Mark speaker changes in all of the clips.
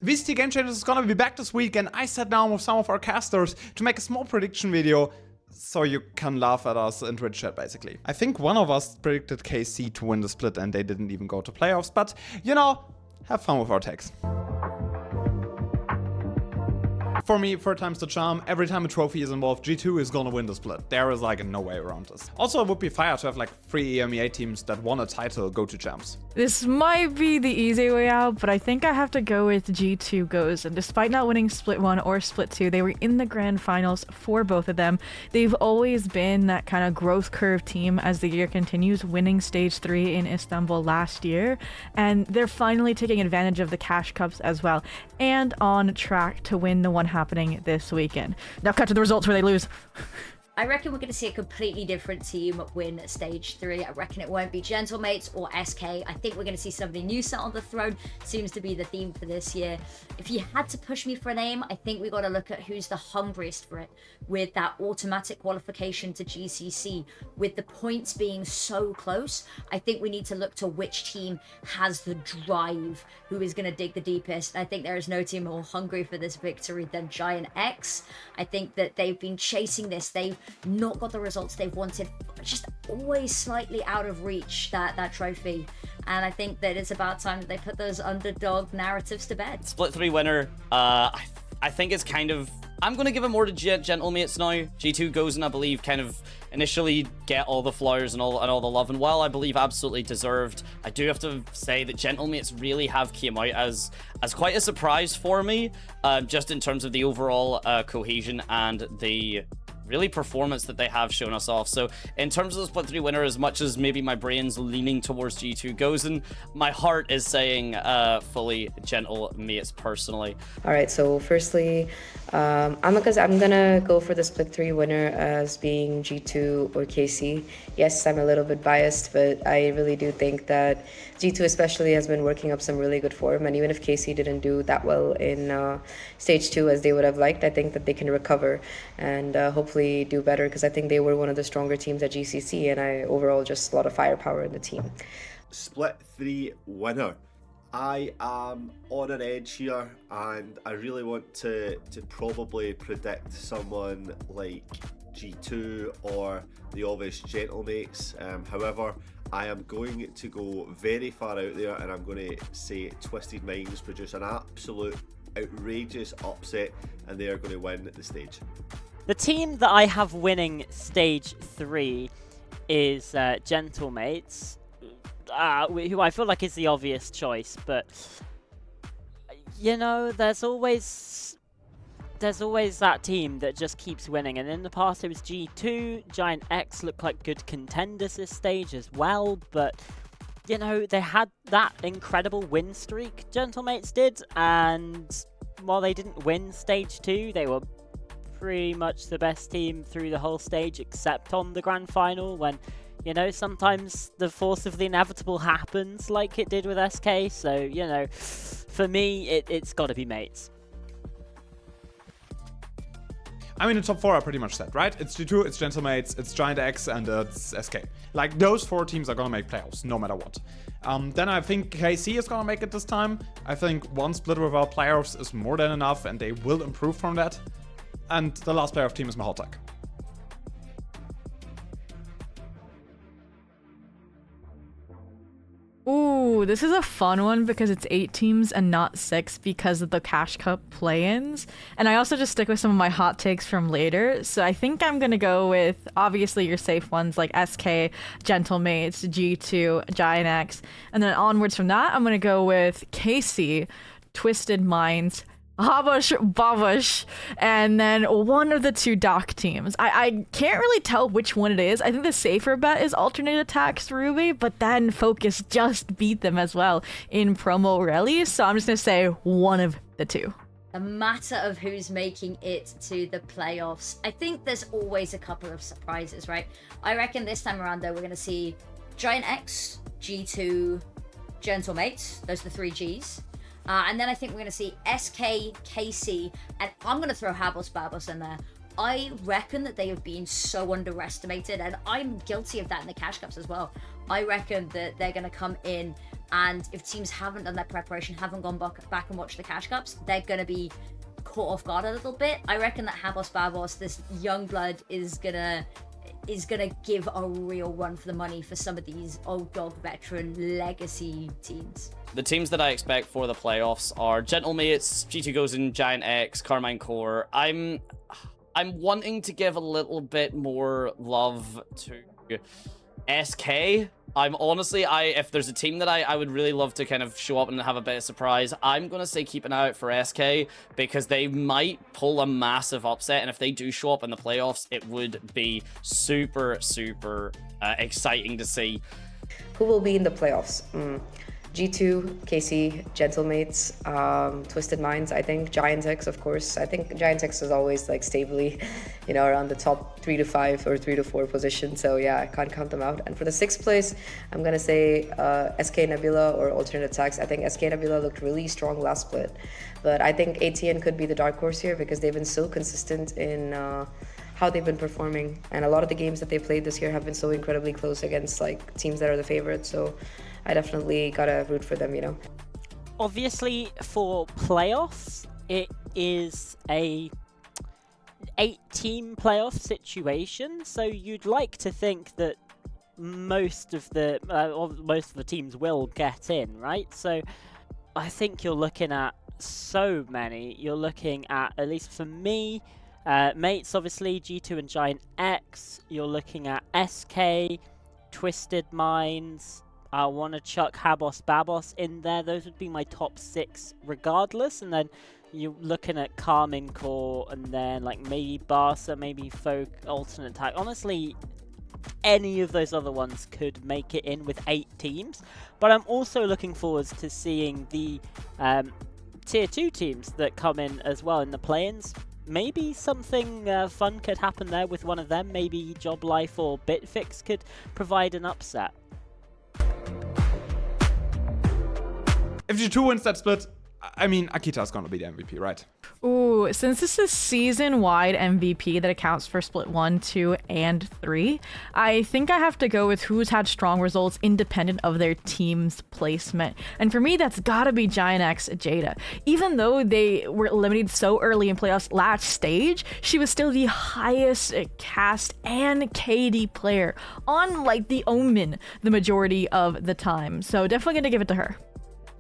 Speaker 1: VCT Game Changers is gonna be back this week, and I sat down with some of our casters to make a small prediction video so you can laugh at us in Twitch chat, basically. I think one of us predicted KC to win the split and they didn't even go to playoffs, but you know, have fun with our takes. For me, third time's the charm. Every time a trophy is involved, G2 is gonna win the split. There is like no way around this. Also, it would be fire to have like 3 EMEA teams that won a title go to champs.
Speaker 2: This might be the easy way out, but I think I have to go with G2 goes. And despite not winning Split 1 or Split 2, they were in the grand finals for both of them. They've always been that kind of growth curve team as the year continues, winning Stage 3 in Istanbul last year. And they're finally taking advantage of the Cash Cups as well, and on track to win the one happening this weekend. Now cut to the results where they lose.
Speaker 3: I reckon we're going to see a completely different team win Stage 3. I reckon it won't be Gentlemates or SK. I think we're going to see somebody new sat on the throne. Seems to be the theme for this year. If you had to push me for a name, I think we got to look at who's the hungriest for it. With that automatic qualification to GCC, with the points being so close, I think we need to look to which team has the drive, who is going to dig the deepest. I think there is no team more hungry for this victory than Giant X. I think that they've been chasing this. They've not got the results they've wanted, just always slightly out of reach, that trophy. And I think that it's about time that they put those underdog narratives to bed.
Speaker 4: Split 3 winner, I think it's kind of, I'm going to give it more to Gentlemates now. G2 goes and I believe kind of initially get all the flowers and all the love, and while I believe absolutely deserved, I do have to say that Gentlemates really have came out as quite a surprise for me, just in terms of the overall cohesion and the really performance that they have shown us off. So in terms of the Split 3 winner, as much as maybe my brain's leaning towards G2 goes, and my heart is saying fully Gentlemates personally.
Speaker 5: All right, so firstly, I'm gonna go for the Split 3 winner as being G2 or KC. Yes, I'm a little bit biased, but I really do think that G2 especially has been working up some really good form, and even if KC didn't do that well in Stage 2 as they would have liked, I think that they can recover and hopefully do better, because I think they were one of the stronger teams at GCC, and I overall just a lot of firepower in the team.
Speaker 6: Split 3 winner. I am on an edge here, and I really want to probably predict someone like G2 or the obvious Gentlemates. However, I am going to go very far out there, and I'm going to say Twisted Minds produce an absolute outrageous upset, and they are going to win the stage.
Speaker 7: The team that I have winning Stage 3 is Gentlemates, who I feel like is the obvious choice, but you know, there's always that team that just keeps winning, and in the past it was G2. Giant X looked like good contenders this stage as well, but you know, they had that incredible win streak, Gentlemates did, and while they didn't win Stage 2, they were pretty much the best team through the whole stage, except on the grand final when, you know, sometimes the force of the inevitable happens like it did with SK. So, you know, for me, it's got to be Mates.
Speaker 1: I mean, the top 4 are pretty much set, right? It's G2, it's Gentlemates, it's Giant X, and it's SK. Like, those 4 teams are gonna make playoffs, no matter what. Then I think KC is gonna make it this time. I think one split without playoffs is more than enough, and they will improve from that. And the last playoff team is Mahotech.
Speaker 2: Ooh, this is a fun one because it's 8 teams and not 6 because of the Cash Cup play-ins. And I also just stick with some of my hot takes from later. So I think I'm going to go with, obviously, your safe ones like SK, Gentlemates, G2, Giant X. And then onwards from that, I'm going to go with KC, Twisted Minds, Habush, Babush, and then one of the 2 Doc teams. I can't really tell which one it is. I think the safer bet is Alternate Attacks Ruby, but then Focus just beat them as well in promo rally. So I'm just going to say one of the 2.
Speaker 3: A matter of who's making it to the playoffs. I think there's always a couple of surprises, right? I reckon this time around, though, we're going to see Giant X, G2, Gentlemates. Those are the 3 Gs. And then I think we're going to see SK, KC, and I'm going to throw Habos Babos in there. I reckon that they have been so underestimated, and I'm guilty of that in the Cash Cups as well. I reckon that they're going to come in And if teams haven't done that preparation, haven't gone back and watched the Cash Cups, they're going to be caught off guard a little bit. I reckon that Habos Babos, this young blood, is gonna give a real run for the money for some of these old dog veteran legacy teams.
Speaker 4: The teams that I expect for the playoffs are Gentlemates, G2 Gozen, Giant X, Carmine Core. I'm wanting to give a little bit more love to SK. I'm honestly, if there's a team that I would really love to kind of show up and have a bit of surprise, I'm going to say keep an eye out for SK, because they might pull a massive upset, and if they do show up in the playoffs, it would be super, super exciting to see.
Speaker 5: Who will be in the playoffs? G2, KC, Gentlemates, Twisted Minds, I think, Giant X, of course. I think Giant X is always like stably, around the top 3 to 5 or 3 to 4 position. So yeah, I can't count them out. And for the 6th place, I'm gonna say SK Nebula or Alternate Attacks. I think SK Nebula looked really strong last split, but I think ATN could be the dark horse here because they've been so consistent in how they've been performing, and a lot of the games that they played this year have been so incredibly close against like teams that are the favorites. So I definitely gotta root for them,
Speaker 7: Obviously, for playoffs, it is a 8-team playoff situation, so you'd like to think that most of the teams will get in, right? So I think you're looking at so many. You're looking at least for me, Mates, obviously, G2 and Giant X. You're looking at SK, Twisted Minds. I want to chuck Habos Babos in there. Those would be my top 6 regardless. And then you're looking at Carmine Core, and then like maybe Barca, maybe Folk, Alternate Attack. Honestly, any of those other ones could make it in with 8 teams. But I'm also looking forward to seeing the tier 2 teams that come in as well in the play-ins. Maybe something fun could happen there with one of them. Maybe Job Life or Bitfix could provide an upset.
Speaker 1: If G2 wins that split, I mean, Akita is going to be the MVP, right?
Speaker 2: Ooh, since this is season-wide MVP that accounts for split 1, 2, and 3, I think I have to go with who's had strong results independent of their team's placement. And for me, that's gotta be Giant X Jada. Even though they were eliminated so early in playoffs last stage, she was still the highest cast and KD player on like the Omen the majority of the time. So definitely gonna give it to her.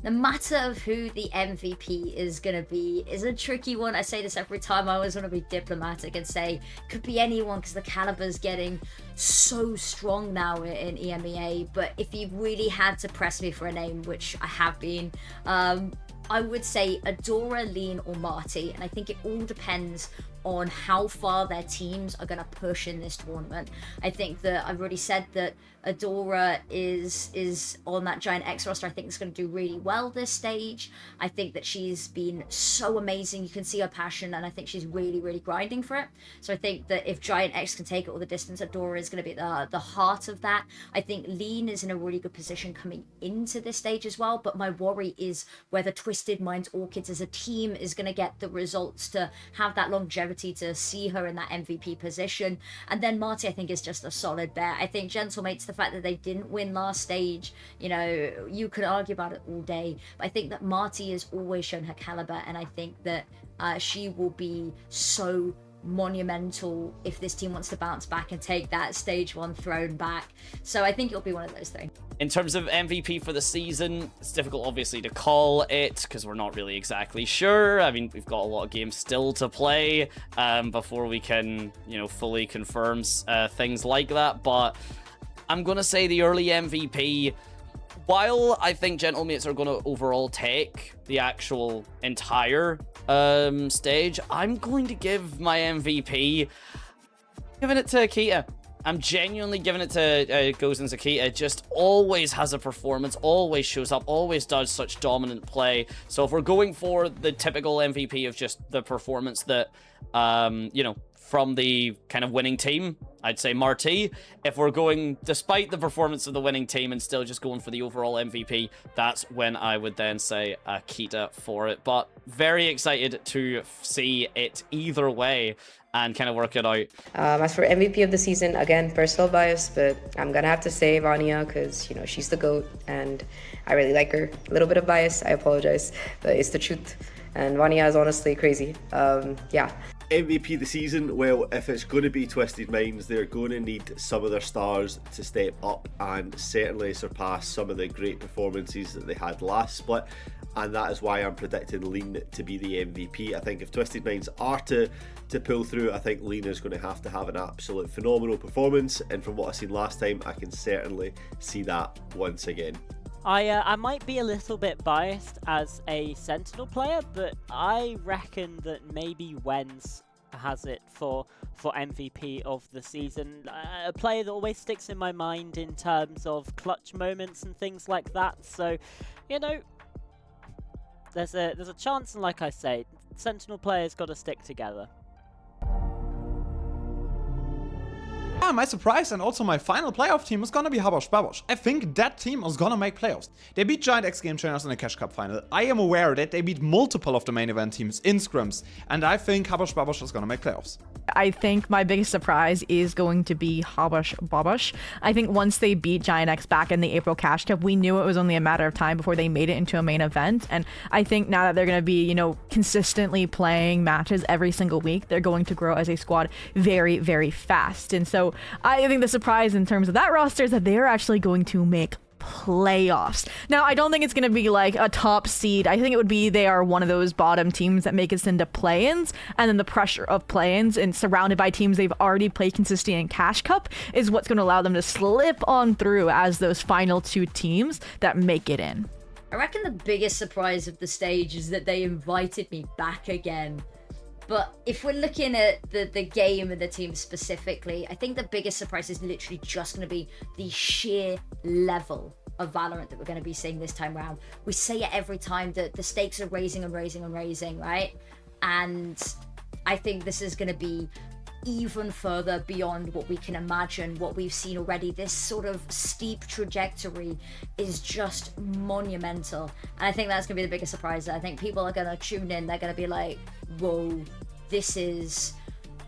Speaker 3: The matter of who the MVP is going to be is a tricky one. I say this every time. I always want to be diplomatic and say could be anyone because the caliber's getting so strong now in EMEA. But if you really had to press me for a name, which I have been, I would say Adora, Lean, or Marty. And I think it all depends on how far their teams are going to push in this tournament. I think that I've already said that Adora is on that Giant X roster. I think it's going to do really well this stage. I think that she's been so amazing. You can see her passion, and I think she's really, really grinding for it. So I think that if Giant X can take it all the distance, Adora is going to be the heart of that. I think Lean is in a really good position coming into this stage as well, but my worry is whether Twisted Minds Orchids as a team is going to get the results to have that longevity to see her in that MVP position. And then Marty, I think, is just a solid bet. I think Gentlemates, the fact that they didn't win last stage, you could argue about it all day, but I think that Marty has always shown her caliber, and I think that she will be so monumental if this team wants to bounce back and take that stage 1 throne back. So I think it'll be one of those things.
Speaker 4: In terms of MVP for the season, it's difficult obviously to call it because we're not really exactly sure. I mean, we've got a lot of games still to play before we can, fully confirm things like that. But I'm going to say the early MVP, while I think Gentlemates are going to overall take the actual entire stage, I'm going to give my MVP, giving it to Akita. I'm genuinely giving it to Gozen's Akita. Just always has a performance, always shows up, always does such dominant play. So if we're going for the typical MVP of just the performance that, from the kind of winning team, I'd say Marti. If we're going, despite the performance of the winning team and still just going for the overall MVP, that's when I would then say Akita for it. But very excited to see it either way and kind of work it out.
Speaker 5: As for MVP of the season, again, personal bias, but I'm gonna have to say Vanya because, you know, she's the GOAT and I really like her. A little bit of bias, I apologize, but it's the truth. And Vanya is honestly crazy. Yeah.
Speaker 6: MVP of the season, well, if it's going to be Twisted Minds, they're going to need some of their stars to step up and certainly surpass some of the great performances that they had last split, and that is why I'm predicting Lean to be the MVP. I think if Twisted Minds are to pull through, I think Lean is going to have an absolute phenomenal performance, and from what I've seen last time, I can certainly see that once again.
Speaker 7: I might be a little bit biased as a Sentinel player, but I reckon that maybe Wenz has it for MVP of the season. A player that always sticks in my mind in terms of clutch moments and things like that. So, you know, there's a chance, and like I say, Sentinel players got to stick together.
Speaker 1: Yeah, my surprise and also my final playoff team is gonna be Habosh Babosh. I think that team is gonna make playoffs. They beat Giant X Game Changers in the Cash Cup final. I am aware that they beat multiple of the main event teams in scrims, and I think Habosh Babosh is gonna make playoffs.
Speaker 2: I think my biggest surprise is going to be Habosh Babosh. I think once they beat Giant X back in the April Cash Cup, we knew it was only a matter of time before they made it into a main event. And I think now that they're going to be, you know, consistently playing matches every single week, they're going to grow as a squad very, very fast. And so I think the surprise in terms of that roster is that they're actually going to make playoffs. Now, I don't think it's going to be like a top seed. I think it would be they are one of those bottom teams that make us into play-ins, and then the pressure of play-ins and surrounded by teams they've already played consistently in Cash Cup is what's going to allow them to slip on through as those final two teams that make it in.
Speaker 3: I reckon the biggest surprise of the stage is that they invited me back again. But if we're looking at the game and the team specifically, I think the biggest surprise is literally just going to be the sheer level of Valorant that we're going to be seeing this time around. We say it every time that the stakes are raising and raising and raising, right? And I think this is going to be even further beyond what we can imagine, what we've seen already. This sort of steep trajectory is just monumental. And I think that's going to be the biggest surprise. I think people are going to tune in. They're going to be like, whoa, this is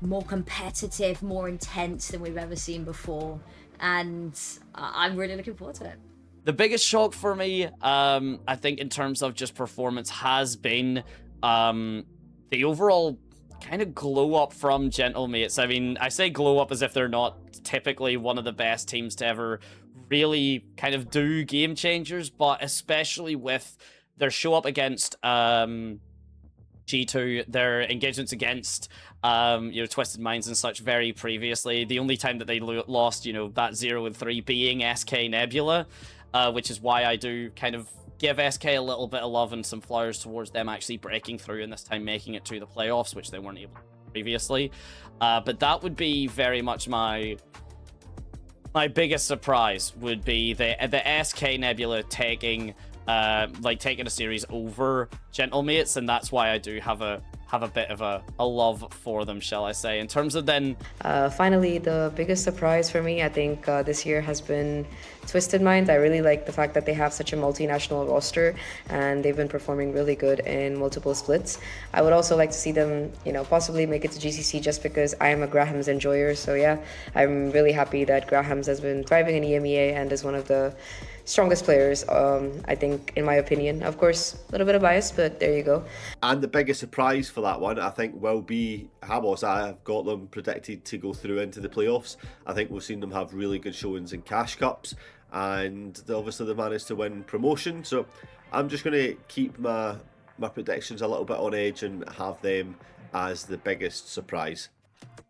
Speaker 3: more competitive, more intense than we've ever seen before. And I'm really looking forward to it.
Speaker 4: The biggest shock for me, I think in terms of just performance, has been the overall kind of glow up from Gentlemates. I mean, I say glow up as if they're not typically one of the best teams to ever really kind of do Game Changers, but especially with their show up against G2, their engagements against you know, Twisted Minds and such very previously. The only time that they lost, you know, that 0-3 being SK Nebula, which is why I do kind of give SK a little bit of love and some flowers towards them actually breaking through and this time making it to the playoffs, which they weren't able to previously. But that would be very much my biggest surprise, would be the SK Nebula taking a series over Gentlemates, and that's why I do have a bit of a love for them, shall I say. In terms of then
Speaker 5: finally, the biggest surprise for me, I think this year has been Twisted Mind. I really like the fact that they have such a multinational roster and they've been performing really good in multiple splits. I would also like to see them, you know, possibly make it to GCC just because I am a Graham's enjoyer. So yeah, I'm really happy that Graham's has been thriving in EMEA and is one of the strongest players, I think, in my opinion. Of course, a little bit of bias, but there you go.
Speaker 6: And the biggest surprise for that one, I think, will be Habos. I have got them predicted to go through into the playoffs. I think we've seen them have really good showings in Cash Cups, and obviously they managed to win promotion. So I'm just going to keep my predictions a little bit on edge and have them as the biggest surprise.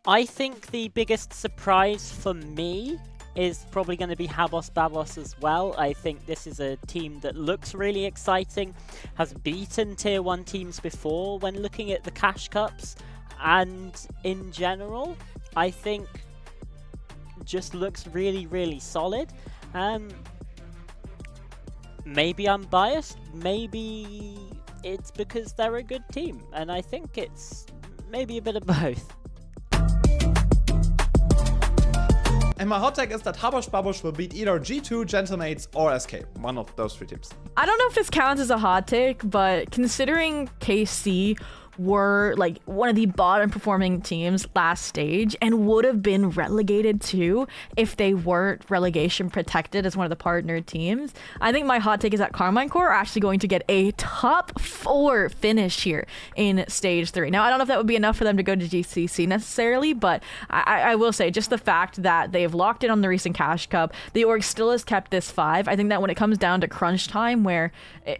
Speaker 7: I think the biggest surprise for me is probably going to be Habos Babos as well. I think this is a team that looks really exciting, has beaten tier 1 teams before when looking at the Cash Cups, and in general, I think just looks really, really solid. Maybe I'm biased, maybe it's because they're a good team, and I think it's maybe a bit of both.
Speaker 1: And my hot take is that Habush Babush will beat either G2, Gentlemates, or SK. One of those 3 teams.
Speaker 2: I don't know if this counts as a hot take, but considering KC were like one of the bottom performing teams last stage and would have been relegated too if they weren't relegation protected as one of the partner teams. I think my hot take is that Carmine Corps are actually going to get a top 4 finish here in stage 3. Now, I don't know if that would be enough for them to go to GCC necessarily, but I will say just the fact that they have locked in on the recent Cash Cup, the org still has kept this 5. I think that when it comes down to crunch time, where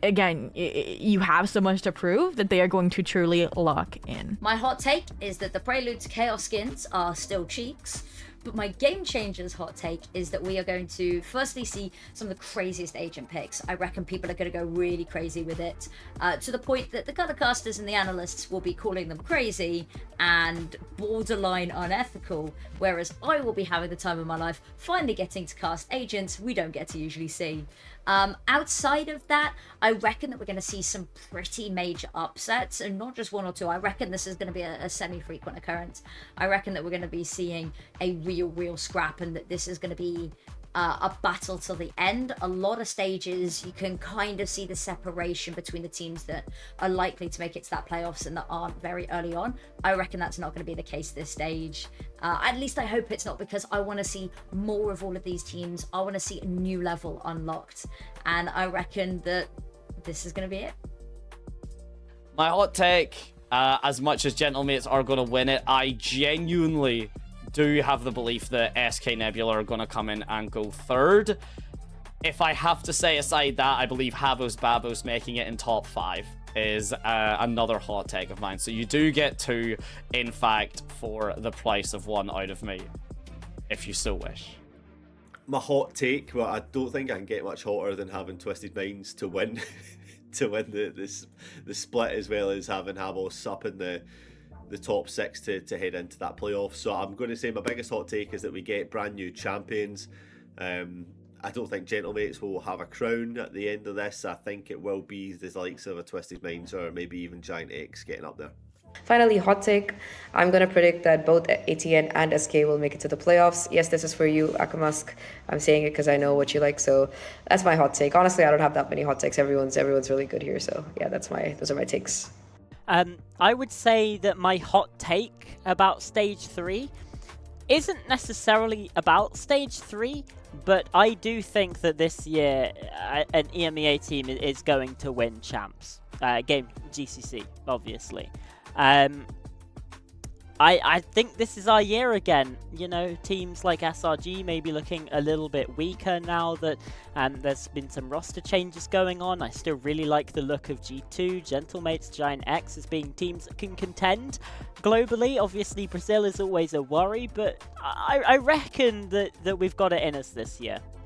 Speaker 2: again, you have so much to prove, that they are going to truly lock in.
Speaker 3: My hot take is that the Prelude to Chaos skins are still cheeks, but my Game Changers hot take is that we are going to firstly see some of the craziest agent picks. I reckon people are going to go really crazy with it, to the point that the color casters and the analysts will be calling them crazy and borderline unethical, whereas I will be having the time of my life finally getting to cast agents we don't get to usually see. Outside of that, I reckon that we're going to see some pretty major upsets, and not just 1 or 2. I reckon this is going to be a semi-frequent occurrence. I reckon that we're going to be seeing a real scrap, and that this is going to be a battle till the end. A lot of stages, you can kind of see the separation between the teams that are likely to make it to that playoffs and that aren't very early on. I reckon that's not going to be the case this stage. At least I hope it's not, because I want to see more of all of these teams. I want to see a new level unlocked, and I reckon that this is going to be it.
Speaker 4: My hot take, as much as Gentlemates are going to win it, I genuinely do have the belief that SK Nebula are going to come in and go 3rd. If I have to say aside that, I believe Havos Babos making it in top 5 is another hot take of mine. So you do get 2, in fact, for the price of 1 out of me, if you so wish.
Speaker 6: My hot take, well, I don't think I can get much hotter than having Twisted Minds to win to win the split, as well as having Havos up in the top 6 to head into that playoff. So I'm going to say my biggest hot take is that we get brand new champions. I don't think Gentlemates will have a crown at the end of this. I think it will be the likes of a Twisted Minds or maybe even Giant X getting up there.
Speaker 5: Finally, hot take. I'm going to predict that both ATN and SK will make it to the playoffs. Yes, this is for you, Akamask. I'm saying it because I know what you like, so that's my hot take. Honestly, I don't have that many hot takes. Everyone's really good here, so yeah, those are my takes.
Speaker 7: I would say that my hot take about Stage 3 isn't necessarily about Stage 3, but I do think that this year an EMEA team is going to win champs. Game GCC, obviously. I think this is our year again. You know, teams like SRG may be looking a little bit weaker now that there's been some roster changes going on. I still really like the look of G2, Gentlemates, Giant X as being teams that can contend globally. Obviously, Brazil is always a worry, but I reckon that we've got it in us this year.